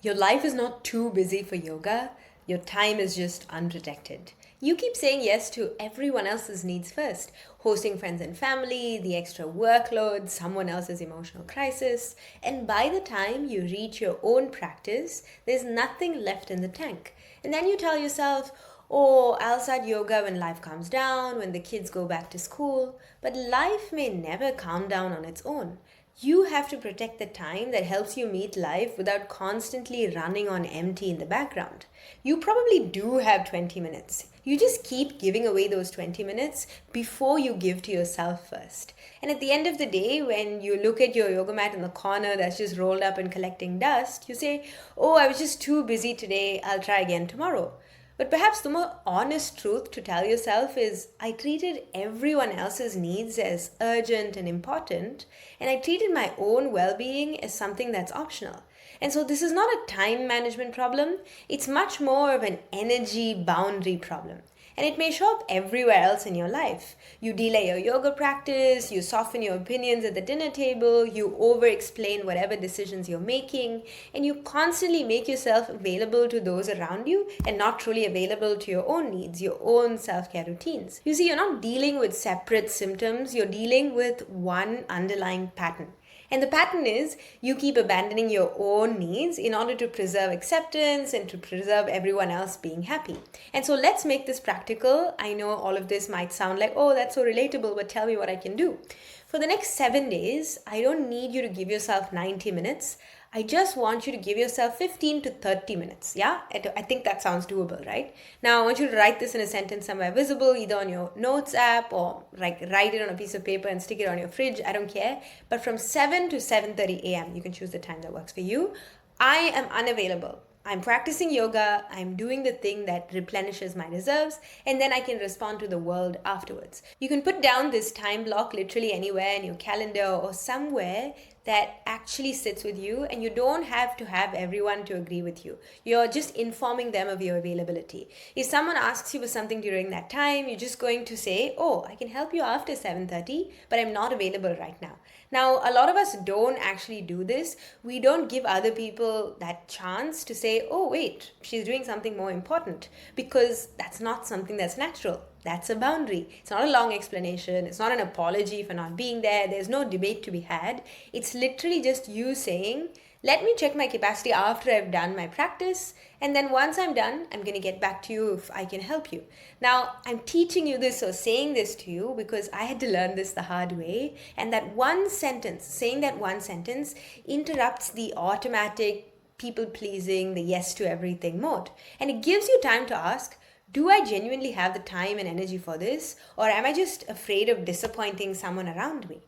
Your life is not too busy for yoga, your time is just unprotected. You keep saying yes to everyone else's needs first, hosting friends and family, the extra workload, someone else's emotional crisis, and by the time you reach your own practice, there's nothing left in the tank. And then you tell yourself, oh, I'll start yoga when life calms down, when the kids go back to school. But life may never calm down on its own. You have to protect the time that helps you meet life without constantly running on empty in the background. You probably do have 20 minutes. You just keep giving away those 20 minutes before you give to yourself first. And at the end of the day, when you look at your yoga mat in the corner that's just rolled up and collecting dust, you say, oh, I was just too busy today, I'll try again tomorrow. But perhaps the more honest truth to tell yourself is I treated everyone else's needs as urgent and important, and I treated my own well being as something that's optional. And so this is not a time management problem, it's much more of an energy boundary problem. And it may show up everywhere else in your life. You delay your yoga practice, you soften your opinions at the dinner table, you over explain whatever decisions you're making, and you constantly make yourself available to those around you and not truly available to your own needs, your own self care routines. You see, you're not dealing with separate symptoms, you're dealing with one underlying pattern. And the pattern is you keep abandoning your own needs in order to preserve acceptance and to preserve everyone else being happy. And so let's make this practical. I know all of this might sound like, oh, that's so relatable, but tell me what I can do. For the next 7 days, I don't need you to give yourself 90 minutes. I just want you to give yourself 15 to 30 minutes. Yeah, I think that sounds doable, right? Now, I want you to write this in a sentence somewhere visible, either on your notes app or like write it on a piece of paper and stick it on your fridge. I don't care. But from 7 to 7:30 a.m., you can choose the time that works for you. I am unavailable. I'm practicing yoga, I'm doing the thing that replenishes my reserves, and then I can respond to the world afterwards. You can put down this time block literally anywhere in your calendar or somewhere that actually sits with you, and you don't have to have everyone to agree with you. You're just informing them of your availability. If someone asks you for something during that time, you're just going to say, oh, I can help you after 7:30, but I'm not available right now. Now, a lot of us don't actually do this. We don't give other people that chance to say, oh, wait, she's doing something more important, because that's not something that's natural. That's a boundary. It's not a long explanation. It's not an apology for not being there. There's no debate to be had. It's literally just you saying, let me check my capacity after I've done my practice, and then once I'm done, I'm going to get back to you if I can help you. Now, I'm teaching you this or saying this to you because I had to learn this the hard way, and that one sentence, saying that one sentence, interrupts the automatic people-pleasing, the yes to everything mode. And it gives you time to ask, do I genuinely have the time and energy for this, or am I just afraid of disappointing someone around me?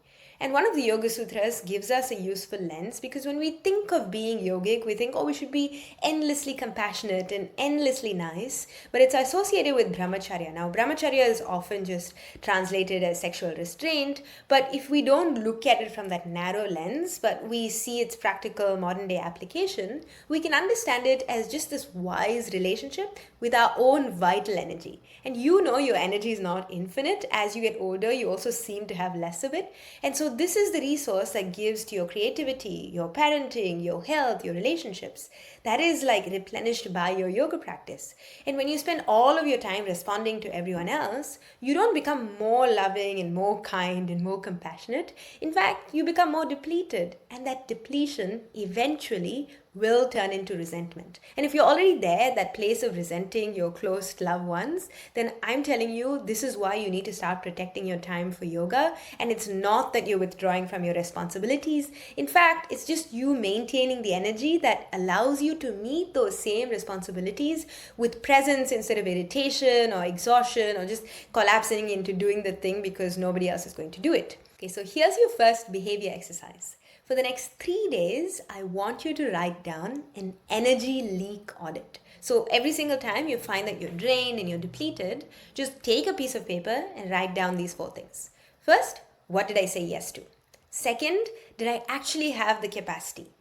And one of the Yoga Sutras gives us a useful lens, because when we think of being yogic, we think, oh, we should be endlessly compassionate and endlessly nice, but it's associated with Brahmacharya. Now, Brahmacharya is often just translated as sexual restraint, but if we don't look at it from that narrow lens, but we see its practical modern day application, we can understand it as just this wise relationship with our own vital energy. And you know your energy is not infinite. As you get older, you also seem to have less of it. And so this is the resource that gives to your creativity, your parenting, your health, your relationships. That is like replenished by your yoga practice. And when you spend all of your time responding to everyone else, you don't become more loving and more kind and more compassionate. In fact, you become more depleted. And that depletion eventually will turn into resentment. And if you're already there, that place of resenting your close loved ones, then I'm telling you, this is why you need to start protecting your time for yoga. And it's not that you're withdrawing from your responsibilities. In fact, it's just you maintaining the energy that allows you to meet those same responsibilities with presence instead of irritation or exhaustion or just collapsing into doing the thing because nobody else is going to do it. Okay, so here's your first behavior exercise. For the next 3 days, I want you to write down an energy leak audit. So every single time you find that you're drained and you're depleted, just take a piece of paper and write down these 4 things. First, what did I say yes to? Second, did I actually have the capacity?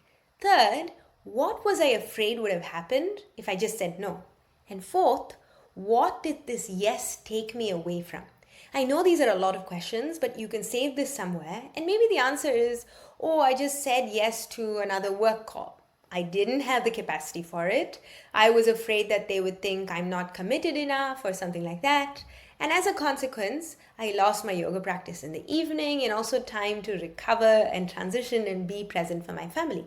Third, what was I afraid would have happened if I just said no? And fourth, what did this yes take me away from? I know these are a lot of questions, but you can save this somewhere, and maybe the answer is, oh, I just said yes to another work call. I didn't have the capacity for it. I was afraid that they would think I'm not committed enough or something like that. And as a consequence, I lost my yoga practice in the evening and also time to recover and transition and be present for my family.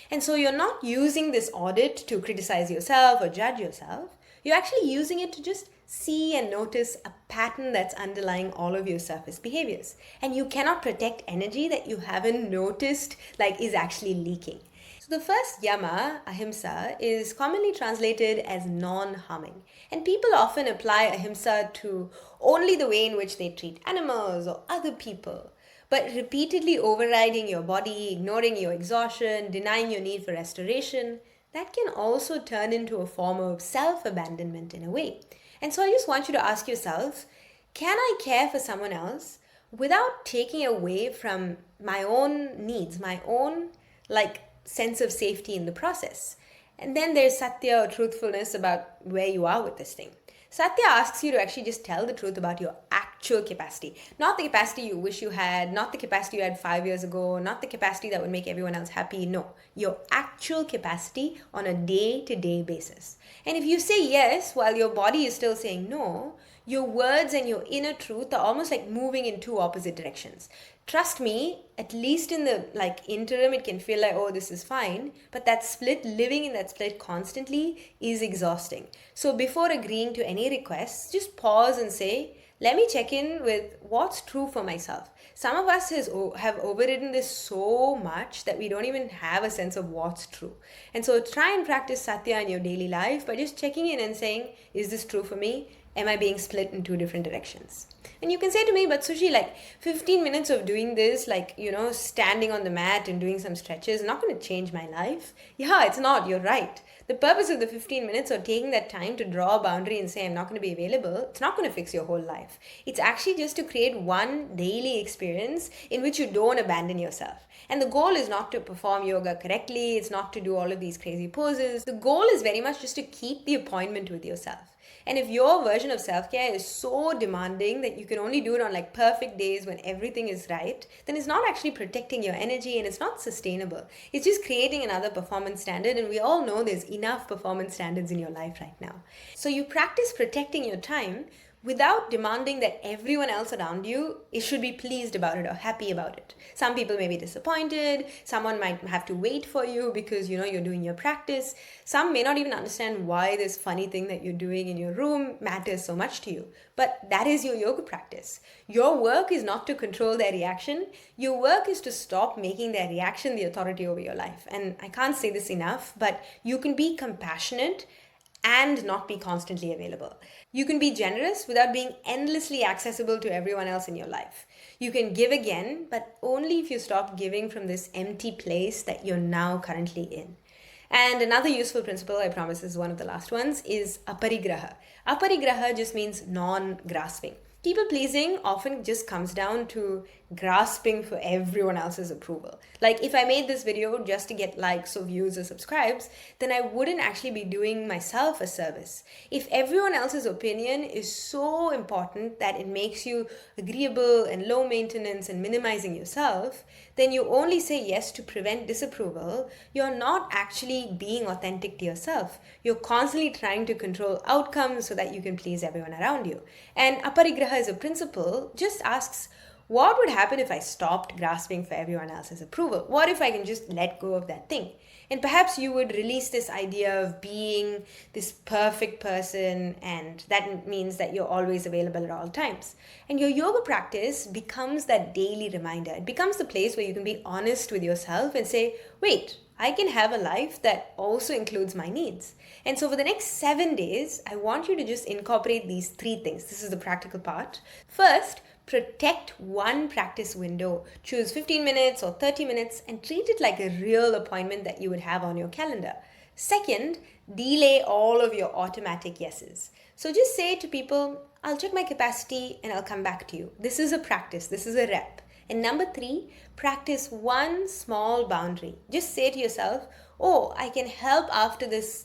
And so you're not using this audit to criticize yourself or judge yourself. You're actually using it to just see and notice a pattern that's underlying all of your surface behaviors. And you cannot protect energy that you haven't noticed is actually leaking. So the first yama, ahimsa, is commonly translated as non-harming. And people often apply ahimsa to only the way in which they treat animals or other people. But repeatedly overriding your body, ignoring your exhaustion, denying your need for restoration, that can also turn into a form of self-abandonment in a way. And so I just want you to ask yourself, can I care for someone else without taking away from my own needs, my own sense of safety in the process? And then there's Satya or truthfulness about where you are with this thing. Satya asks you to actually just tell the truth about your actual capacity. Not the capacity you wish you had, not the capacity you had 5 years ago, not the capacity that would make everyone else happy. No, your actual capacity on a day-to-day basis. And if you say yes while your body is still saying no, your words and your inner truth are almost like moving in two opposite directions. Trust me, at least in the interim, it can feel like, oh, this is fine. But that split, living in that split constantly is exhausting. So before agreeing to any requests, just pause and say, let me check in with what's true for myself. Some of us have overridden this so much that we don't even have a sense of what's true. And so try and practice Satya in your daily life by just checking in and saying, is this true for me? Am I being split in two different directions? And you can say to me, but Sushi, 15 minutes of doing this, standing on the mat and doing some stretches, not going to change my life. Yeah, it's not. You're right. The purpose of the 15 minutes or taking that time to draw a boundary and say, I'm not going to be available, it's not going to fix your whole life. It's actually just to create one daily experience in which you don't abandon yourself. And the goal is not to perform yoga correctly. It's not to do all of these crazy poses. The goal is very much just to keep the appointment with yourself. And if your version of self-care is so demanding that you can only do it on perfect days when everything is right, then it's not actually protecting your energy and it's not sustainable. It's just creating another performance standard, and we all know there's enough performance standards in your life right now. So you practice protecting your time without demanding that everyone else around you should be pleased about it or happy about it. Some people may be disappointed. Someone might have to wait for you because you're doing your practice. Some may not even understand why this funny thing that you're doing in your room matters so much to you. But that is your yoga practice. Your work is not to control their reaction. Your work is to stop making their reaction the authority over your life. And I can't say this enough, but you can be compassionate and not be constantly available. You can be generous without being endlessly accessible to everyone else in your life. You can give again, but only if you stop giving from this empty place that you're now currently in. And another useful principle, I promise this is one of the last ones, is Aparigraha. Aparigraha just means non-grasping. People-pleasing often just comes down to grasping for everyone else's approval. If I made this video just to get likes or views or subscribes, then I wouldn't actually be doing myself a service. If everyone else's opinion is so important that it makes you agreeable and low maintenance and minimizing yourself, then you only say yes to prevent disapproval. You're not actually being authentic to yourself. You're constantly trying to control outcomes so that you can please everyone around you. And Aparigraha as a principle just asks, what would happen if I stopped grasping for everyone else's approval? What if I can just let go of that thing? And perhaps you would release this idea of being this perfect person, and that means that you're always available at all times. And your yoga practice becomes that daily reminder. It becomes the place where you can be honest with yourself and say, wait, I can have a life that also includes my needs. And so for the next 7 days, I want you to just incorporate these 3 things. This is the practical part. First, protect one practice window. Choose 15 minutes or 30 minutes and treat it like a real appointment that you would have on your calendar. Second, delay all of your automatic yeses. So just say to people, I'll check my capacity and I'll come back to you. This is a practice. This is a rep. And number 3, practice one small boundary. Just say to yourself, oh, I can help after this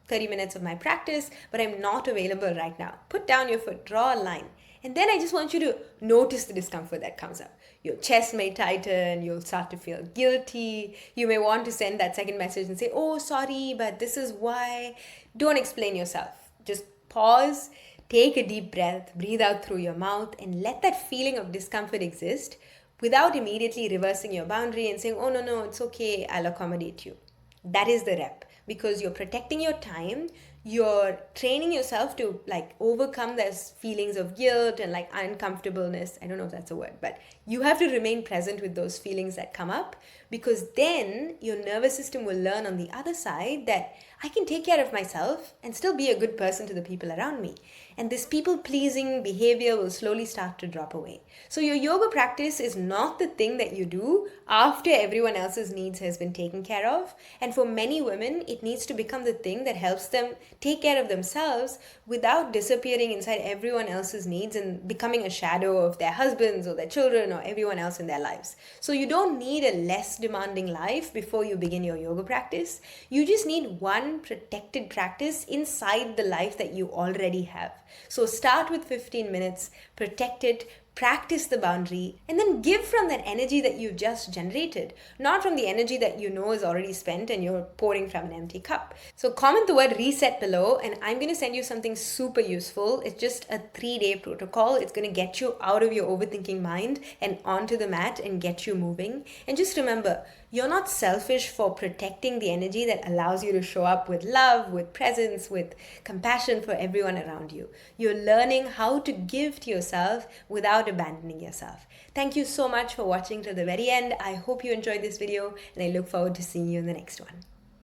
30 minutes of my practice, but I'm not available right now. Put down your foot, draw a line. And then I just want you to notice the discomfort that comes up. Your chest may tighten, you'll start to feel guilty. You may want to send that second message and say, oh, sorry, but this is why. Don't explain yourself. Just pause, take a deep breath, breathe out through your mouth, and let that feeling of discomfort exist without immediately reversing your boundary and saying, oh, no, it's okay, I'll accommodate you. That is the rep, because you're protecting your time. You're training yourself to like overcome those feelings of guilt and like uncomfortableness. I don't know if that's a word, but you have to remain present with those feelings that come up, because then your nervous system will learn on the other side that I can take care of myself and still be a good person to the people around me. And this people-pleasing behavior will slowly start to drop away. So your yoga practice is not the thing that you do after everyone else's needs has been taken care of. And for many women, it needs to become the thing that helps them take care of themselves without disappearing inside everyone else's needs and becoming a shadow of their husbands or their children or everyone else in their lives. So you don't need a less demanding life before you begin your yoga practice. You just need one protected practice inside the life that you already have. So start with 15 minutes, protect it, practice the boundary, and then give from that energy that you've just generated, not from the energy that you know is already spent and you're pouring from an empty cup. So comment the word reset below, and I'm going to send you something super useful. It's just a 3-day protocol. It's going to get you out of your overthinking mind and onto the mat and get you moving. And just remember, you're not selfish for protecting the energy that allows you to show up with love, with presence, with compassion for everyone around you. You're learning how to give to yourself without abandoning yourself. Thank you so much for watching to the very end. I hope you enjoyed this video, and I look forward to seeing you in the next one.